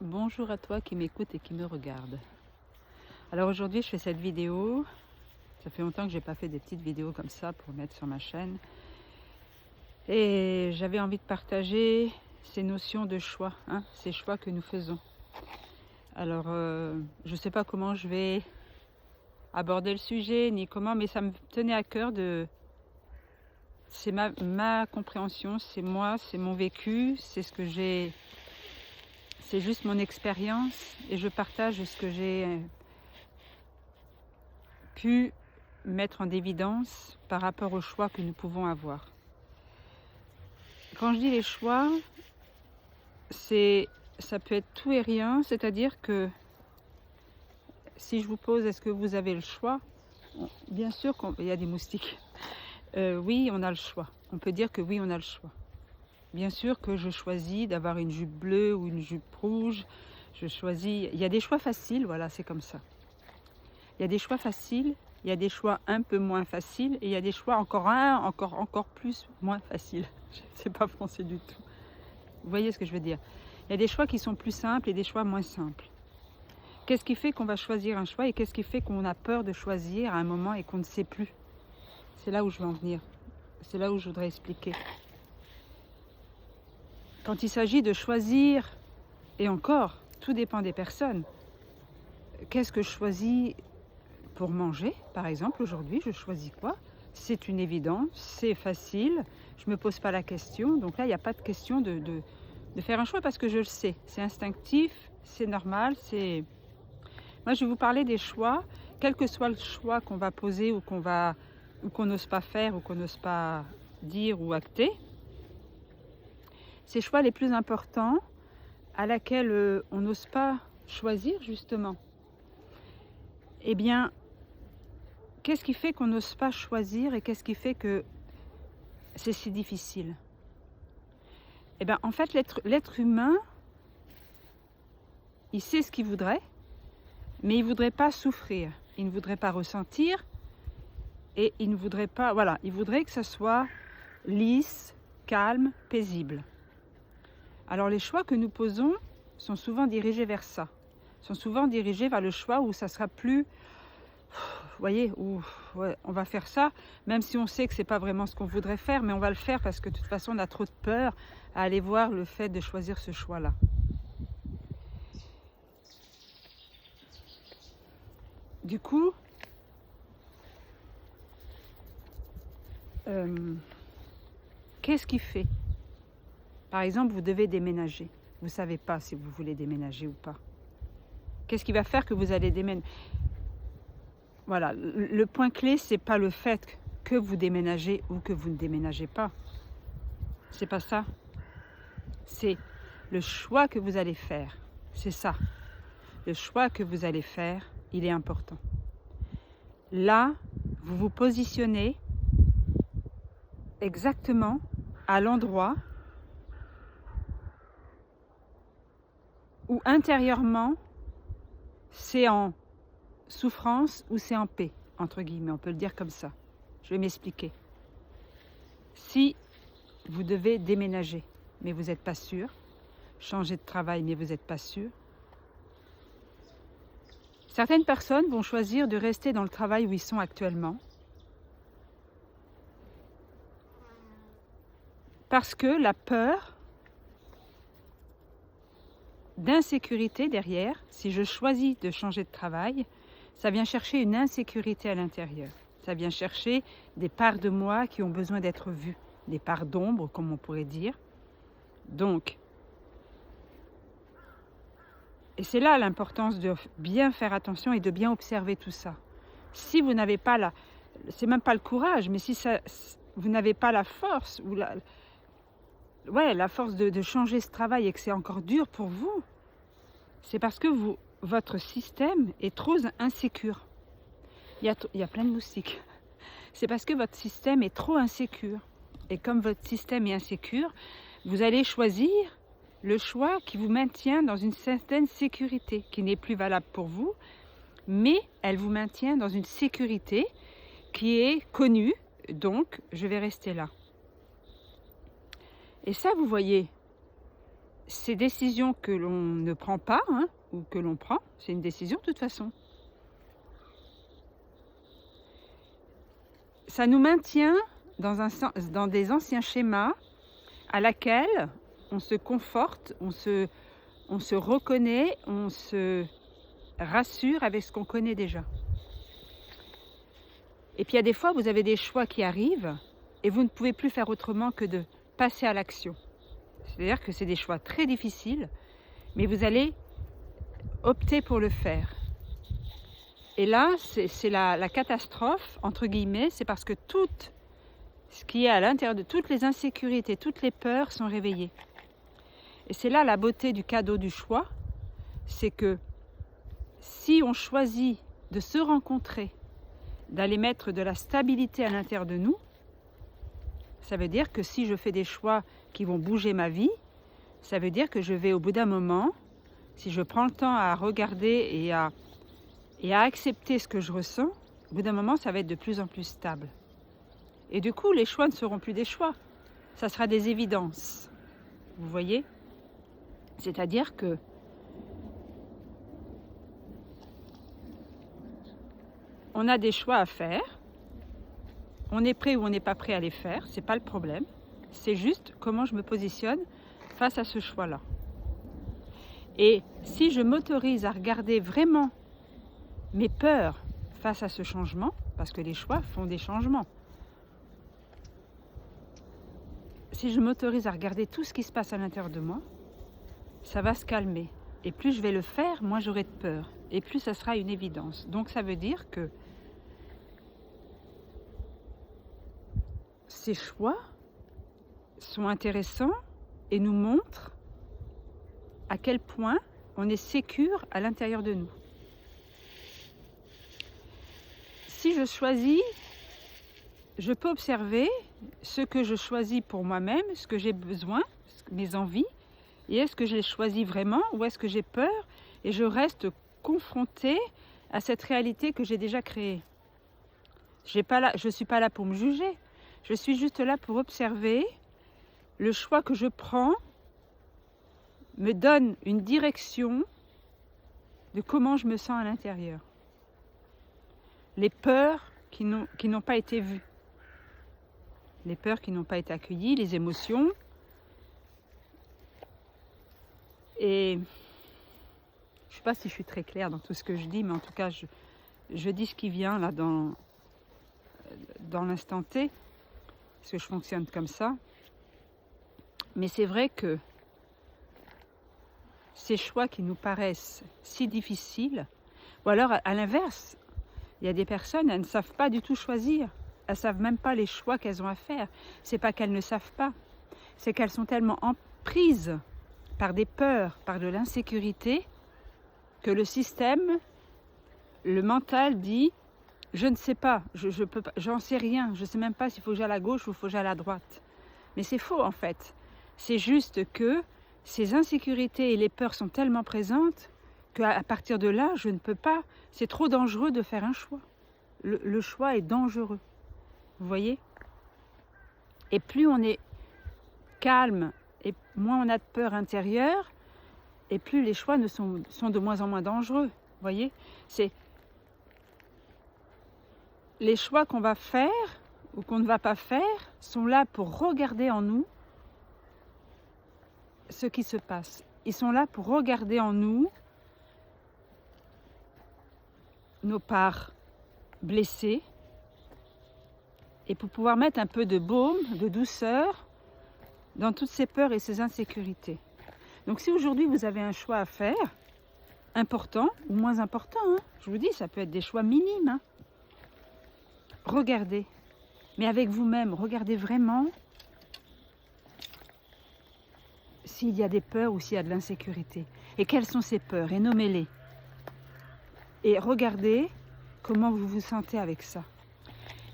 Bonjour à toi qui m'écoute et qui me regarde. Alors aujourd'hui je fais cette vidéo, ça fait longtemps que j'ai pas fait des petites vidéos comme ça pour mettre sur ma chaîne. Et j'avais envie de partager ces notions de choix, ces choix que nous faisons. Alors je sais pas comment je vais aborder le sujet, ni comment, mais ça me tenait à cœur de... C'est ma compréhension, c'est moi, c'est mon vécu, c'est ce que j'ai... C'est juste mon expérience et je partage ce que j'ai pu mettre en évidence par rapport aux choix que nous pouvons avoir. Quand je dis les choix, ça peut être tout et rien, c'est-à-dire que si je vous pose est-ce que vous avez le choix, bien sûr qu'il y a des moustiques. Oui, on a le choix. On peut dire que oui, on a le choix. Bien sûr que je choisis d'avoir une jupe bleue ou une jupe rouge. Je choisis. Il y a des choix faciles, voilà, c'est comme ça. Il y a des choix faciles, il y a des choix un peu moins faciles, et il y a des choix encore plus moins faciles. Je ne sais pas français du tout. Vous voyez ce que je veux dire? Il y a des choix qui sont plus simples et des choix moins simples. Qu'est-ce qui fait qu'on va choisir un choix et qu'est-ce qui fait qu'on a peur de choisir à un moment et qu'on ne sait plus? C'est là où je veux en venir. C'est là où je voudrais expliquer. Quand il s'agit de choisir, et encore, tout dépend des personnes. Qu'est-ce que je choisis pour manger, par exemple, aujourd'hui, je choisis quoi? C'est une évidence, c'est facile, je ne me pose pas la question. Donc là, il n'y a pas de question de faire un choix parce que je le sais. C'est instinctif, c'est normal. Moi, je vais vous parler des choix, quel que soit le choix qu'on va poser ou qu'on n'ose pas faire ou qu'on n'ose pas dire ou acter. Ces choix les plus importants à laquelle on n'ose pas choisir, justement. Eh bien, qu'est-ce qui fait qu'on n'ose pas choisir et qu'est-ce qui fait que c'est si difficile? Eh bien, en fait, l'être humain, il sait ce qu'il voudrait, mais il ne voudrait pas souffrir, il ne voudrait pas ressentir, et il ne voudrait pas... Voilà, il voudrait que ça soit lisse, calme, paisible. Alors les choix que nous posons sont souvent dirigés vers ça, sont souvent dirigés vers le choix où ça sera plus... Vous voyez, où ouais, on va faire ça, même si on sait que c'est pas vraiment ce qu'on voudrait faire, mais on va le faire parce que de toute façon on a trop de peur à aller voir le fait de choisir ce choix-là. Du coup, qu'est-ce qui fait? Par exemple, vous devez déménager. Vous ne savez pas si vous voulez déménager ou pas. Qu'est-ce qui va faire que vous allez déménager? Voilà, le point clé, c'est pas le fait que vous déménagez ou que vous ne déménagez pas. C'est pas ça. C'est le choix que vous allez faire. C'est ça. Le choix que vous allez faire, il est important. Là, vous vous positionnez exactement à l'endroit où intérieurement, c'est en souffrance ou c'est en paix, entre guillemets, on peut le dire comme ça. Je vais m'expliquer. Si vous devez déménager, mais vous n'êtes pas sûr, changer de travail, mais vous n'êtes pas sûr, certaines personnes vont choisir de rester dans le travail où ils sont actuellement parce que la peur d'insécurité derrière, si je choisis de changer de travail, ça vient chercher une insécurité à l'intérieur. Ça vient chercher des parts de moi qui ont besoin d'être vues, des parts d'ombre, comme on pourrait dire. Donc, et c'est là l'importance de bien faire attention et de bien observer tout ça. Si vous n'avez pas c'est même pas le courage, mais si vous n'avez pas la force ou la force de changer ce travail et que c'est encore dur pour vous, c'est parce que votre système est trop insécure. Il y a plein de moustiques. C'est parce que votre système est trop insécure. Et comme votre système est insécure, vous allez choisir le choix qui vous maintient dans une certaine sécurité, qui n'est plus valable pour vous, mais elle vous maintient dans une sécurité qui est connue, donc je vais rester là. Et ça, vous voyez, ces décisions que l'on ne prend pas, hein, ou que l'on prend, c'est une décision de toute façon. Ça nous maintient dans des anciens schémas à laquelle on se conforte, on se reconnaît, on se rassure avec ce qu'on connaît déjà. Et puis il y a des fois, vous avez des choix qui arrivent et vous ne pouvez plus faire autrement que de passer à l'action. C'est-à-dire que c'est des choix très difficiles, mais vous allez opter pour le faire. Et là, c'est la catastrophe, entre guillemets, c'est parce que tout ce qui est à l'intérieur de toutes les insécurités, toutes les peurs sont réveillées. Et c'est là la beauté du cadeau du choix, c'est que si on choisit de se rencontrer, d'aller mettre de la stabilité à l'intérieur de nous, ça veut dire que si je fais des choix qui vont bouger ma vie, ça veut dire que je vais au bout d'un moment, si je prends le temps à regarder et à accepter ce que je ressens, au bout d'un moment, ça va être de plus en plus stable. Et du coup, les choix ne seront plus des choix, ça sera des évidences. Vous voyez ? C'est-à-dire que on a des choix à faire, on est prêt ou on n'est pas prêt à les faire, c'est pas le problème. C'est juste comment je me positionne face à ce choix-là. Et si je m'autorise à regarder vraiment mes peurs face à ce changement, parce que les choix font des changements, si je m'autorise à regarder tout ce qui se passe à l'intérieur de moi, ça va se calmer. Et plus je vais le faire, moins j'aurai de peur. Et plus ça sera une évidence. Donc ça veut dire que ces choix sont intéressants et nous montrent à quel point on est sécure à l'intérieur de nous. Si je choisis, je peux observer ce que je choisis pour moi-même, ce que j'ai besoin, mes envies, et est-ce que je les choisis vraiment ou est-ce que j'ai peur et je reste confrontée à cette réalité que j'ai déjà créée. Je ne suis pas là pour me juger, je suis juste là pour observer. Le choix que je prends me donne une direction de comment je me sens à l'intérieur. Les peurs qui n'ont pas été vues, les peurs qui n'ont pas été accueillies, les émotions. Et je ne sais pas si je suis très claire dans tout ce que je dis, mais en tout cas, je dis ce qui vient là dans l'instant T, parce que je fonctionne comme ça. Mais c'est vrai que ces choix qui nous paraissent si difficiles, ou alors à l'inverse, il y a des personnes, elles ne savent pas du tout choisir. Elles ne savent même pas les choix qu'elles ont à faire. C'est pas qu'elles ne savent pas, c'est qu'elles sont tellement emprises par des peurs, par de l'insécurité, que le système, le mental dit « je ne sais pas, je peux pas, j'en sais rien, je ne sais même pas s'il faut que j'aille à gauche ou il faut que j'aille à droite ». Mais c'est faux en fait. C'est juste que ces insécurités et les peurs sont tellement présentes qu'à partir de là, je ne peux pas, c'est trop dangereux de faire un choix. Le choix est dangereux, vous voyez ? Et plus on est calme et moins on a de peur intérieure, et plus les choix sont de moins en moins dangereux, vous voyez ? C'est les choix qu'on va faire ou qu'on ne va pas faire sont là pour regarder en nous ce qui se passe. Ils sont là pour regarder en nous nos parts blessées et pour pouvoir mettre un peu de baume, de douceur dans toutes ces peurs et ces insécurités. Donc si aujourd'hui vous avez un choix à faire, important ou moins important, hein, je vous dis, ça peut être des choix minimes, hein, regardez, mais avec vous-même, regardez vraiment s'il y a des peurs ou s'il y a de l'insécurité. Et quelles sont ces peurs, et nommez-les. Et regardez comment vous vous sentez avec ça.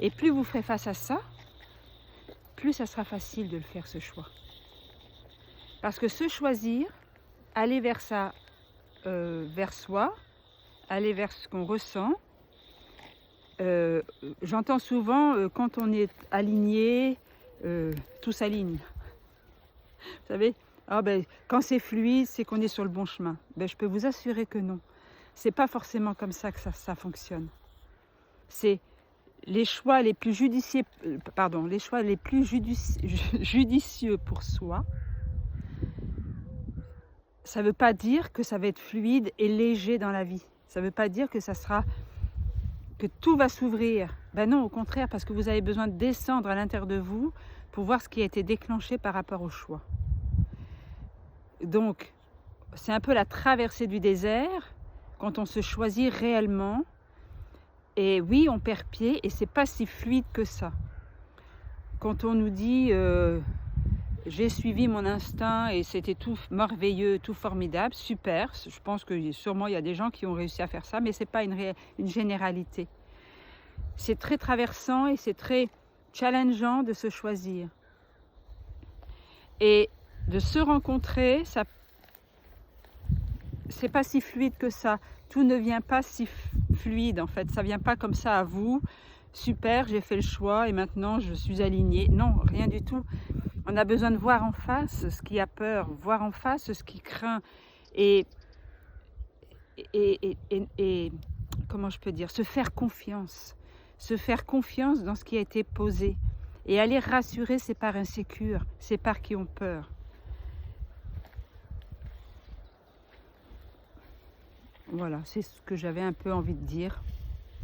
Et plus vous ferez face à ça, plus ça sera facile de le faire, ce choix. Parce que se choisir, aller vers ça, vers soi, aller vers ce qu'on ressent, j'entends souvent, quand on est aligné, tout s'aligne. Vous savez, Ah ben, quand c'est fluide, c'est qu'on est sur le bon chemin. Ben, je peux vous assurer que non. C'est pas forcément comme ça que ça fonctionne. C'est les choix les plus judicieux, les choix les plus judicieux pour soi. Ça ne veut pas dire que ça va être fluide et léger dans la vie. Ça ne veut pas dire que que tout va s'ouvrir. Ben non, au contraire, parce que vous avez besoin de descendre à l'intérieur de vous pour voir ce qui a été déclenché par rapport au choix. Donc, c'est un peu la traversée du désert quand on se choisit réellement. Et oui, on perd pied et c'est pas si fluide que ça. Quand on nous dit j'ai suivi mon instinct et c'était tout merveilleux, tout formidable, super. Je pense que sûrement il y a des gens qui ont réussi à faire ça, mais c'est pas une généralité. C'est très traversant et c'est très challengeant de se choisir. Et de se rencontrer, ça, c'est pas si fluide que ça. Tout ne vient pas si fluide en fait. Ça vient pas comme ça à vous. Super, j'ai fait le choix et maintenant je suis alignée. Non, rien du tout. On a besoin de voir en face ce qui a peur, voir en face ce qui craint et comment je peux dire, se faire confiance dans ce qui a été posé et aller rassurer ces parts insécures, ces parts qui ont peur. Voilà, c'est ce que j'avais un peu envie de dire.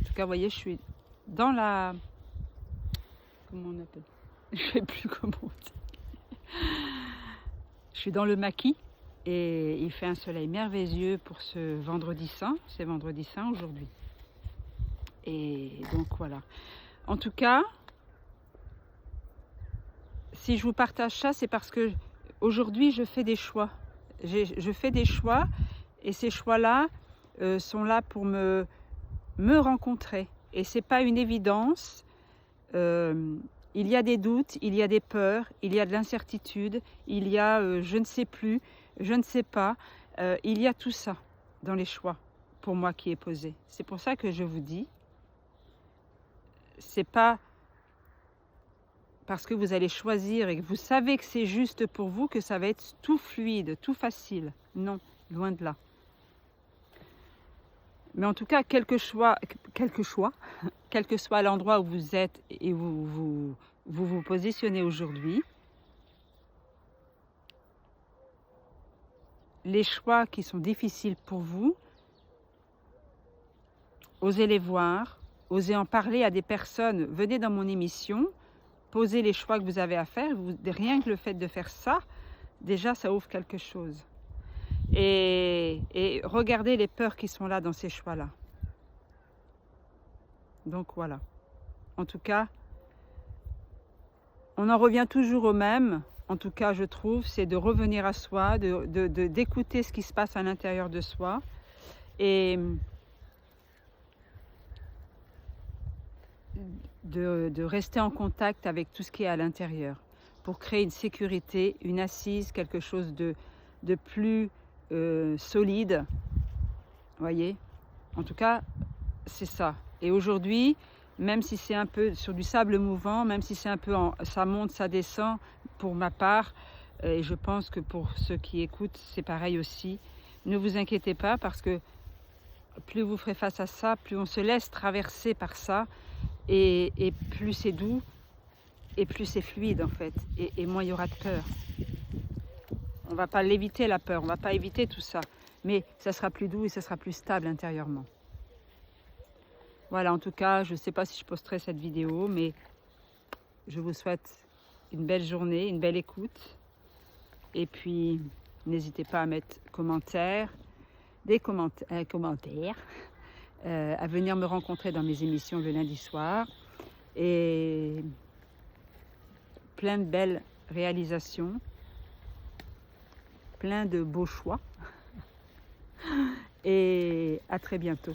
En tout cas, vous voyez, je suis dans la... Comment on appelle? Je ne sais plus comment on dit. Je suis dans le maquis et il fait un soleil merveilleux pour ce vendredi saint. C'est vendredi saint aujourd'hui. Et donc voilà. En tout cas, si je vous partage ça, c'est parce que aujourd'hui je fais des choix. Je fais des choix et ces choix-là sont là pour me rencontrer. Et c'est pas une évidence. Il y a des doutes, il y a des peurs, il y a de l'incertitude, il y a je ne sais plus, je ne sais pas. Il y a tout ça dans les choix pour moi qui est posé. C'est pour ça que je vous dis, c'est pas parce que vous allez choisir et que vous savez que c'est juste pour vous que ça va être tout fluide, tout facile. Non, loin de là. Mais en tout cas, quel que soit l'endroit où vous êtes et où vous positionnez aujourd'hui, les choix qui sont difficiles pour vous, osez les voir, osez en parler à des personnes. Venez dans mon émission, posez les choix que vous avez à faire. Rien que le fait de faire ça, déjà, ça ouvre quelque chose. Et regardez les peurs qui sont là dans ces choix-là. Donc voilà. En tout cas, on en revient toujours au même. En tout cas, je trouve, c'est de revenir à soi, d'écouter ce qui se passe à l'intérieur de soi et de rester en contact avec tout ce qui est à l'intérieur pour créer une sécurité, une assise, quelque chose de plus solide. Voyez, en tout cas, c'est ça. Et aujourd'hui, même si c'est un peu sur du sable mouvant, même si c'est un peu ça monte, ça descend, pour ma part, et je pense que pour ceux qui écoutent, c'est pareil aussi. Ne vous inquiétez pas parce que plus vous ferez face à ça, plus on se laisse traverser par ça, et plus c'est doux, et plus c'est fluide en fait, et moins il y aura de peur. On ne va pas l'éviter la peur, on ne va pas éviter tout ça, mais ça sera plus doux et ça sera plus stable intérieurement. Voilà, en tout cas, je ne sais pas si je posterai cette vidéo, mais je vous souhaite une belle journée, une belle écoute. Et puis, n'hésitez pas à mettre des commentaires, à venir me rencontrer dans mes émissions le lundi soir. Et plein de belles réalisations, plein de beaux choix. Et à très bientôt.